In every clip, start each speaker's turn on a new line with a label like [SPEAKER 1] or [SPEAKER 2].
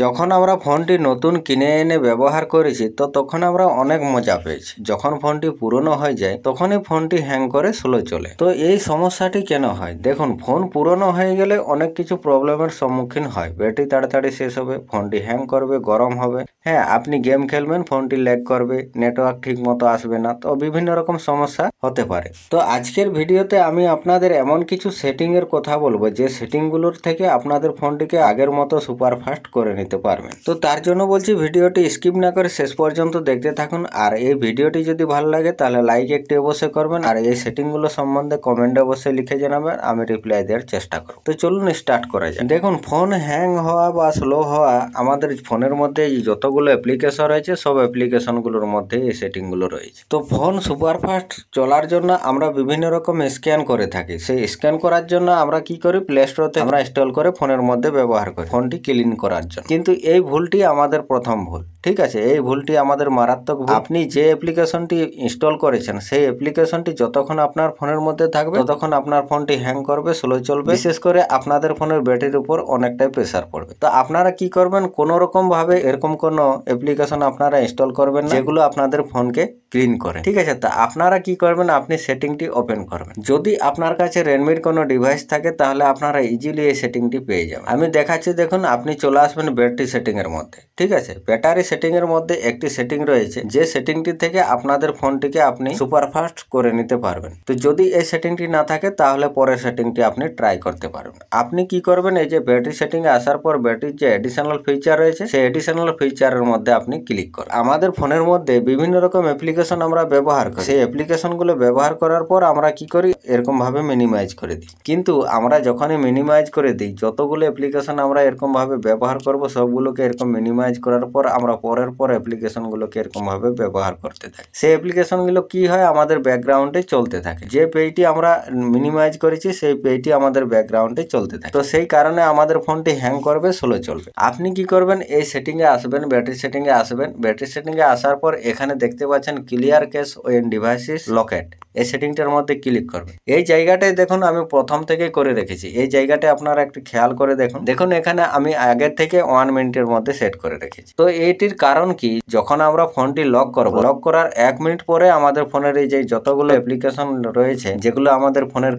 [SPEAKER 1] যখন আমরা ফোনটি নতুন কিনে এনে ব্যবহার করেছি তো তখন আমরা অনেক মজা পেয়েছি। যখন ফোনটি পুরনো হয়ে যায় তখনই ফোনটি হ্যাং করে স্লো চলে। তো এই সমস্যাটি কেন হয়? দেখুন, ফোন পুরনো হয়ে গেলে অনেক কিছু প্রবলেমের সম্মুখীন হয়। ব্যাটারি তাড়াতাড়ি শেষ হবে, ফোনটি হ্যাং করবে, গরম হবে। হ্যাঁ, আপনি গেম খেলবেন, ফোনটি ল্যাগ করবে, নেটওয়ার্ক ঠিক মতো আসবে না, তো বিভিন্ন রকম সমস্যা হতে পারে। তো আজকের ভিডিওতে আমি আপনাদের এমন কিছু সেটিং এর কথা বলবো যে সেটিংগুলোর থেকে আপনাদের ফোনটিকে আগের মতো সুপারফাস্ট করে নিতে পারবেন। তো তার জন্য বলছি ভিডিওটি স্কিপ না করে শেষ পর্যন্ত দেখতে থাকুন। আর এই ভিডিওটি যদি ভালো লাগে তাহলে লাইক একটি অবশ্যই করবেন, আর এই সেটিংগুলো সম্বন্ধে কমেন্টে অবশ্যই লিখে জানাবেন, আমি রিপ্লাই দেওয়ার চেষ্টা করব। তো চলুন স্টার্ট করা যাক। দেখুন, ফোন হ্যাং হওয়া বা স্লো হওয়া আমাদের ফোনের মধ্যে যতগুলো অ্যাপ্লিকেশন রয়েছে সব অ্যাপ্লিকেশনগুলোর মধ্যে এই সেটিংগুলো রয়েছে। তো ফোন সুপারফাস্ট চলার জন্য আমরা বিভিন্ন রকম স্ক্যান করে থাকি। সেই স্ক্যান করার জন্য আমরা কি করি, প্লে স্টোর থেকে আমরা ইনস্টল করে ফোনের মধ্যে ব্যবহার করি ফোনটি ক্লিন করার জন্য। কিন্তু এই ভুলটি আমাদের প্রথম ভুল, ঠিক আছে? এই ভুলটি আমাদের মারাত্মক ভুল। আপনি যে অ্যাপ্লিকেশনটি ইনস্টল করেছেন সেই অ্যাপ্লিকেশনটি যতক্ষণ আপনার ফোনের মধ্যে থাকবে ততক্ষণ আপনার ফোনটি হ্যাং করবে, স্লো চলবে। বিশেষ করে আপনাদের ফোনের ব্যাটারির উপর অনেকটাই প্রেসার পড়বে। তো আপনারা কি করবেন, কোন রকম ভাবে এরকম কোন অ্যাপ্লিকেশন আপনারা ইনস্টল করবেন না যেগুলো আপনাদের ফোনকে ক্লিন করে, ঠিক আছে? তা আপনারা কি করবেন, আপনি সেটিংটি ওপেন করবেন। যদি আপনার কাছে রেডমির কোনো ডিভাইস থাকে তাহলে আপনারা ইজিলি এই সেটিংটি পেয়ে যাবেন। আমি দেখাচ্ছি, দেখুন, আপনি চলে আসবেন ব্যাটারি সেটিং এর মধ্যে, ঠিক আছে? ব্যাটারি সেটিং এর মধ্যে একটি সেটিং রয়েছে যে সেটিংটি থেকে আপনাদের ফোনটিকে আপনি সুপারফাস্ট করে নিতে পারবেন। তো যদি এই সেটিংটি না থাকে তাহলে পরের সেটিংটি আপনি ট্রাই করতে পারবেন। আপনি কি করবেন, এই যে ব্যাটারি সেটিং এ আসার পর ব্যাটারির যে এডিশনাল ফিচার রয়েছে সেই এডিশনাল ফিচারের মধ্যে আপনি ক্লিক করুন। আমাদের ফোনের মধ্যে বিভিন্ন রকম অ্যাপ্লিকেশন আমরা ব্যবহার করি। সেই অ্যাপ্লিকেশনগুলো ব্যবহার করার পর আমরা কি করি, এরকম ভাবে মিনিমাইজ করে দিই। কিন্তু আমরা যখনই মিনিমাইজ করে দিই, যতগুলো অ্যাপ্লিকেশন আমরা এরকম ভাবে ব্যবহার করব সবগুলোকে এরকম মিনিমাইজ করার পর আমরা পরের পর অ্যাপ্লিকেশনগুলোকে এরকম ভাবে ব্যবহার করতে থাকি। সেই অ্যাপ্লিকেশনগুলো কি হয়, আমাদের ব্যাকগ্রাউন্ডে চলতে থাকে। যে পেজটি আমরা মিনিমাইজ করেছি সেই পেজটি আমাদের ব্যাকগ্রাউন্ডে চলতে থাকে। তো সেই কারণে আমাদের ফোনটি হ্যাং করবে, স্লো চলবে। আপনি কি করবেন, এই সেটিং এ আসবেন, ব্যাটারি সেটিং এ আসবেন। ব্যাটারি সেটিং এ আসার পর এখানে দেখতে পাচ্ছেন clear cache when device is locked, এই সেটিংটার মধ্যে ক্লিক করবেন। এই জায়গাটায় দেখুন আমি প্রথম থেকে করে রেখেছি। এই জায়গাটা আপনারা একটু খেয়াল করে দেখুন। দেখুন এখানে আমি আগের থেকে 1 মিনিটের মধ্যে সেট করে রেখেছি। তো এইটির কারণ কি, যখন আমরা ফোনটি লক করব, লক করার 1 মিনিট পরে আমাদের ফোনের এই যে যতগুলো অ্যাপ্লিকেশন রয়েছে যেগুলো আমাদের ফোনের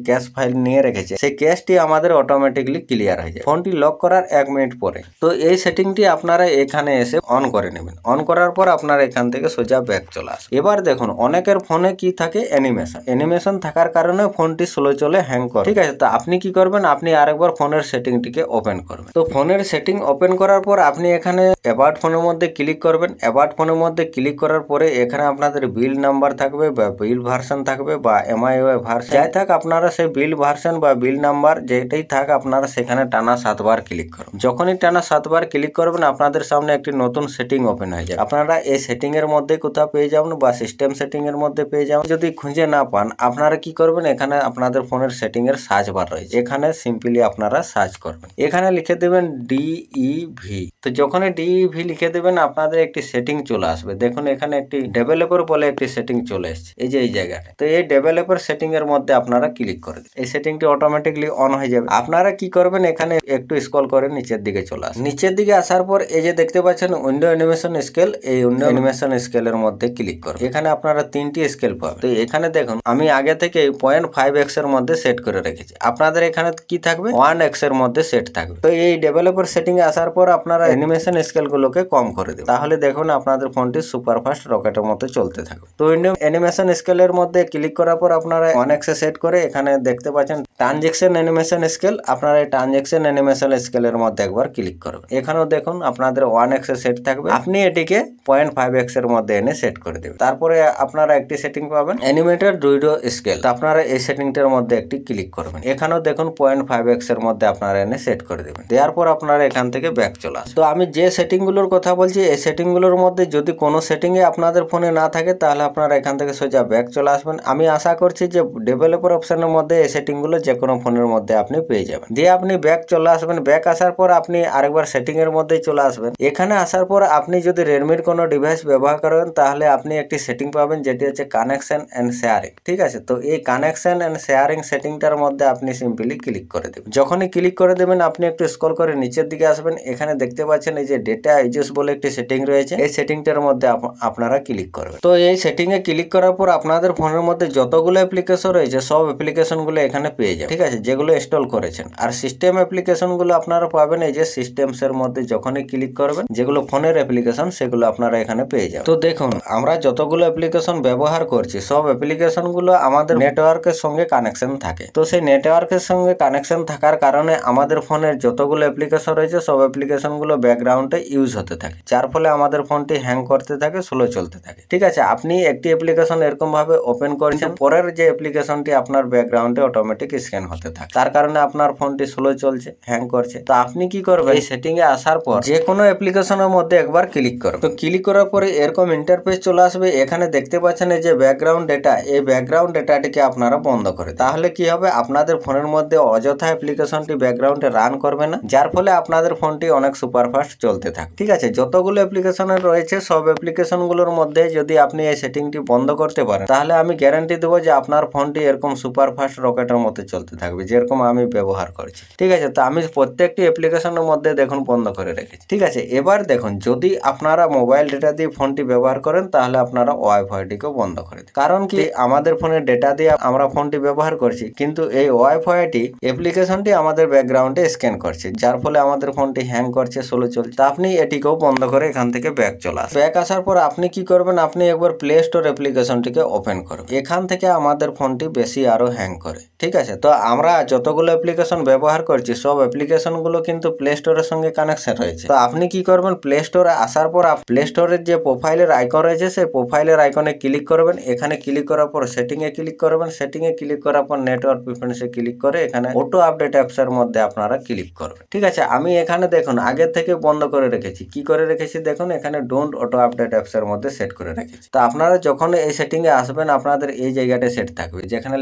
[SPEAKER 1] ক্যাশ ফাইল নিয়ে রেখেছে সেই ক্যাশটি আমাদের অটোমেটিকলি ক্লিয়ার হয়ে যায় ফোনটি লক করার 1 মিনিট পরে। তো এই সেটিংটি আপনারা এখানে এসে অন করে নেবেন। অন করার পর আপনারা এখান থেকে সোজা ব্যাক চলে আসবে। এবার দেখুন অনেকের ফোনে কি থাকে, অ্যানিমেশন থাকার কারণে ফোনটি স্লো চলে, হ্যাং করে, ঠিক আছে? তো আপনি কি করবেন, আপনি আরেকবার ফোনের সেটিংটিকে ওপেন করবেন। তো ফোনের সেটিং ওপেন করার পর আপনি এখানে অ্যাবাউট ফোনের মধ্যে ক্লিক করবেন। অ্যাবাউট ফোনের মধ্যে ক্লিক করার পরে এখানে আপনাদের বিল নাম্বার থাকবে বা বিল ভার্সন থাকবে বা এমআইওআই ভার্সন, যাই থাক আপনারা সেই বিল ভার্সন বা বিল নাম্বার যেটাই থাক আপনারা সেখানে টানা 7 বার ক্লিক করুন। যখনই টানা 7 বার ক্লিক করবেন আপনাদের সামনে একটি নতুন সেটিং ওপেন হয়ে যাবে। আপনারা এই সেটিং এর মধ্যে কোথাও পেয়ে যাবেন বা সিস্টেম সেটিং এর মধ্যে পেয়ে যাবেন। যদি খুঁজে না পান আপনারা কি করবেন, এখানে আপনাদের ফোনের সেটিং এর সার্চ বার রয়েছে, এখানে সিম্পলি আপনারা সার্চ করবেন। এখানে লিখে দেবেন DEV। তো যখনই DEV লিখে দেবেন আপনাদের একটি সেটিং চলে আসবে। দেখুন এখানে একটি ডেভেলপার বলে একটি সেটিং চলে এসেছে, এই যে এই জায়গাটা। তো এই ডেভেলপার সেটিং এর মধ্যে আপনারা ক্লিক করে দিন। এই সেটিংটি অটোমেটিকলি অন হয়ে যাবে। আপনারা কি করবেন, এখানে একটু স্ক্রল করে নিচের দিকে চলে আসুন। নিচের দিকে আসার পর এই যে দেখতে পাচ্ছেন উইন্ডো অ্যানিমেশন স্কেল, এই উইন্ডো অ্যানিমেশন স্কেলের মধ্যে ক্লিক করুন। এখানে আপনারা 3টি স্কেল পাবেন। তো এখানে দেখুন আমি আগে থেকে 0.5x এর মধ্যে সেট করে রেখেছি। আপনাদের এখানে কি থাকবে, 1x এর মধ্যে সেট থাকবে। তো এই ডেভেলপার সেটিং এ আসার পর আপনারা অ্যানিমেশন স্কেল গুলোকে কম করে দেবেন, তাহলে দেখুন আপনাদের ফোনটি সুপারফাস্ট রকেটের মতো চলতে থাকবে। তো উইন্ডো অ্যানিমেশন স্কেলের মধ্যে ক্লিক করার পর আপনারা 1x এ সেট করে এখানে দেখতে পাচ্ছেন ট্রানজেকশন অ্যানিমেশন স্কেল। আপনারা এই ট্রানজেকশন অ্যানিমেশন স্কেলের মধ্যে একবার ক্লিক করবেন। এখানেও দেখুন আপনাদের 1x এ সেট থাকবে, আপনি এটিকে 0.5x এর মধ্যে এনে সেট করে দেবেন। তারপরে আপনারা একটি সেটিং পাবেন অ্যানিমেটেড ভিডিও স্কেল। তো আপনারা এই সেটিংটার মধ্যে একটি ক্লিক করবেন। এখানেও দেখুন 0.5x এর মধ্যে আপনারা এনে সেট করে দেবেন। দেওয়ার পর আপনারা এখান থেকে ব্যাক চলে আসুন। তো আমি যে সেটিং গুলোর কথা বলছি এই সেটিং গুলোর মধ্যে যদি কোনো সেটিং এ আপনাদের ফোনে না থাকে তাহলে আপনারা এখান থেকে সোজা ব্যাক চলে আসবেন। আমি আশা করছি যে ডেভেলপার অপশনের মধ্যে এই সেটিং গুলো যে কোনো ফোনের মধ্যে আপনি পেয়ে যাবেন। দিয়ে আপনি ব্যাক চলে আসবেন। ব্যাক আসার পর আপনি আরেকবার সেটিং এর মধ্যে চলে আসবেন। এখানে আসার পর আপনি যদি রেডমির কোনো ডিভাইস ব্যবহার করেন তাহলে আপনি একটি সেটিং পাবেন যেটি হচ্ছে কানেকশন এন্ড শেয়ারিং, ঠিক আছে? তো এই কানেকশন এন্ড শেয়ারিং সেটিংটার মধ্যে আপনি সিম্পলি ক্লিক করে দেবেন। যখনই ক্লিক করে দেবেন আপনি একটু স্ক্রল করে নিচের দিকে আসবেন, এখানে দেখতে পাচ্ছেন এই যে ডেটা ইউজেস বলে একটি সেটিং রয়েছে, এই সেটিংটার মধ্যে আপনারা ক্লিক করবেন। তো এই সেটিং এ ক্লিক করার পর আপনাদের ফোনের মধ্যে যতগুলো অ্যাপ্লিকেশন রয়েছে সব অ্যাপ্লিকেশন গুলো এখানে পেয়ে যাবেন, ঠিক আছে, যেগুলো ইনস্টল করেছেন। আর সিস্টেম অ্যাপ্লিকেশন গুলো আপনারা পাবেন এই যে সিস্টেমস এর মধ্যে যখনই ক্লিক করবেন, যেগুলো ফোনের অ্যাপ্লিকেশন সেগুলো আপনারা এখানে পেয়ে যাবেন। তো দেখুন আমরা যতগুলো অ্যাপ্লিকেশন ব্যবহার করছি সব অ্যাপ্লিকেশন গুলো আমাদের নেটওয়ার্কের সঙ্গে কানেকশন থাকে। তো সেই নেটওয়ার্কের সঙ্গে কানেকশন থাকার কারণে আমাদের ফোনের যতগুলো অ্যাপ্লিকেশন রয়েছে সব অ্যাপ্লিকেশন গুলো ব্যাকগ্রাউন্ডে ইউজ হতে থাকে, যার ফলে আমাদের ফোনটি হ্যাং করতে থাকে, স্লো চলতে থাকে। ঠিক আছে, আপনি একটি অ্যাপ্লিকেশন এরকম ভাবে ওপেন করেছেন, পরের যে অ্যাপ্লিকেশনটি আপনার ব্যাকগ্রাউন্ডে অটোমেটিক স্ক্যান হতে থাকে, তার কারণে আপনার ফোনটি স্লো চলছে, হ্যাং করছে। তো আপনি কি করবেন, এই সেটিং এ আসার পর যে কোনো অ্যাপ্লিকেশনের মধ্যে একবার ক্লিক করবেন। তো ক্লিক করার পরে এরকম ইন্টারফেস চলে আসবে। এখানে দেখতে পাচ্ছেন এই যে ব্যাকগ্রাউন্ড ডেটা, এই ব্যাকগ্রাউন্ড ডেটাটিকে আপনারা বন্ধ করে, তাহলে কি হবে, আপনাদের ফোনের মধ্যে অযথা অ্যাপ্লিকেশনটি ব্যাকগ্রাউন্ডে রান করবে না, যার ফলে আপনাদের ফোনটি অনেক সুপারফাস্ট চলতে থাকে। ঠিক আছে, যতগুলো অ্যাপ্লিকেশন রয়েছে সব অ্যাপ্লিকেশন গুলোর মধ্যে যদি আপনি এই সেটিংটি বন্ধ করতে পারেন, তাহলে আমি গ্যারান্টি দেবো যে আপনার ফোনটি এরকম সুপারফাস্ট রকেটের মতো চলতে থাকবে, যেরকম আমি ব্যবহার করছি। ঠিক আছে, তো আমি প্রত্যেকটি অ্যাপ্লিকেশনের মধ্যে দেখুন বন্ধ করে রেখেছি। ঠিক আছে, এবার দেখুন যদি আপনারা মোবাইল ডেটা দিয়ে ফোনটি ব্যবহার করেন তাহলে আপনারা ওয়াইফাইটিকেও বন্ধ করে দিন। কারণ কি, আমাদের ফোনের ডেটা দিয়ে আমরা ফোনটি ব্যবহার করছি, কিন্তু এই ওয়াইফাইটি অ্যাপ্লিকেশনটি আমাদের ব্যাকগ্রাউন্ডে স্ক্যান করছে, যার ফলে আমাদের ফোনটি হ্যাং করছে, স্লো চলছে। তা আপনি এটিকেও বন্ধ করে এখান থেকে ব্যাক চলে আসবেন। ব্যাক আসার পর আপনি কি করবেন, আপনি একবার প্লে স্টোর অ্যাপ্লিকেশনটিকে ওপেন করবেন। এখান থেকে আমাদের ফোনটি বেশি আরো হ্যাং করে। ঠিক আছে, তো আমরা যতগুলো অ্যাপ্লিকেশন ব্যবহার করছি সব অ্যাপ্লিকেশন গুলো কিন্তু প্লে স্টোরের সঙ্গে কানেকশন রয়েছে। তো আপনি কি করবেন, প্লে স্টোরে আসার পর প্লে স্টোরের যে প্রোফাইলের আইকন রয়েছে সেই প্রোফাইলের আইকনে ক্লিক করবেন। এখানে ক্লিক করার পর সেটিং এ ক্লিক করবেন। সেটিং এ ক্লিক করার পর নেটওয়ার্ক প্রিফারেন্সে ক্লিক করে এখানে অটো আপডেট অ্যাপস এর মধ্যে আপনারা ক্লিক করবেন। ঠিক আছে, আমি এখানে দেখুন আগে থেকে বন্ধ করে রেখেছি। কি করে রেখেছি দেখুন, এখানে ডোন্ট অটো আপডেট অ্যাপস এর মধ্যে সেট করে রেখেছি। তো আপনারা যখন এই সেটিং এ আসবেন আপনাদের এই জায়গাটা সেট থাকবে, যেখানে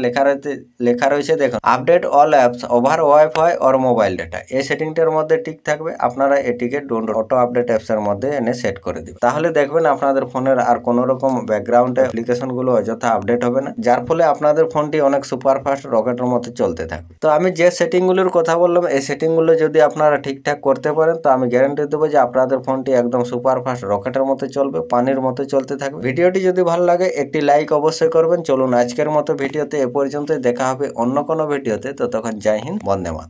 [SPEAKER 1] লেখা রয়েছে দেখুন update all apps over wifi or mobile data. এই সেটিংটার মধ্যে ঠিক থাকবে, আপনারা এটিকে ডোন্ট অটো আপডেট অ্যাপস এর মধ্যে এনে সেট করে দিবেন। তাহলে দেখবেন আপনাদের ফোনের আর কোনো রকম ব্যাকগ্রাউন্ডে অ্যাপ্লিকেশন গুলো অযথা আপডেট হবে না, যার ফলে আপনাদের ফোনটি অনেক সুপারফাস্ট রকেটের মতো চলতে থাকবে। তো আমি যে সেটিং গুলোর কথা বললাম এই সেটিং গুলো যদি আপনারা ঠিকঠাক করতে পারেন তো আমি গ্যারান্টি দেবো যে আপনাদের ফোনটি একদম সুপারফাস্ট রকেটের মতো চলবে, পানির মতো চলতে থাকবে। ভিডিওটি যদি ভালো লাগে একটি লাইক অবশ্যই করবেন। চলুন আজকের মতো ভিডিওতে এ পর্যন্তই, দেখা হবে অন্য কোনো ভিডিওতে। ততক্ষণ জয় হিন্দ, বন্দে মাতরম।